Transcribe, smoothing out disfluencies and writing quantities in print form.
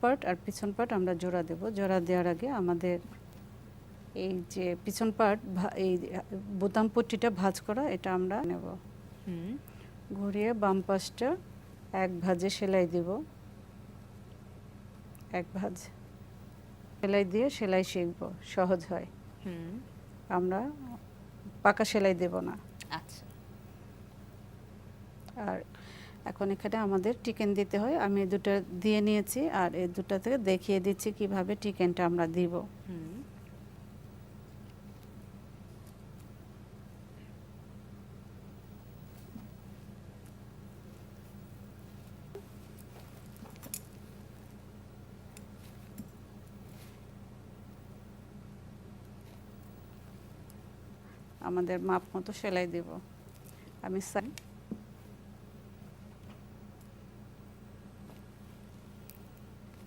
Part আর পিছন part আমরা জোড়া দেব। জোড়া দেওয়ার আগে আমাদের এই যে পিছন পার্ট এই বোতাম পট্টিটা ভাঁজ করা এটা আমরা নেব। ঘুরিয়ে বাম পাশটা এক ভাঁজে সেলাই দেব। এক ভাঁজ সেলাই দিয়ে সেলাই শিখব, সহজ হয়। আমরা পাকা সেলাই দেব না। আচ্ছা। আর এখন এখানে আমাদের টিকেন দিতে হয়। আমি দুটো দিয়ে নিয়েছি আর এই দুটো থেকে দেখিয়ে দিচ্ছি কিভাবে টিকেনটা আমরা দিব। আমাদের মাপ মতো সেলাই দেব। আমি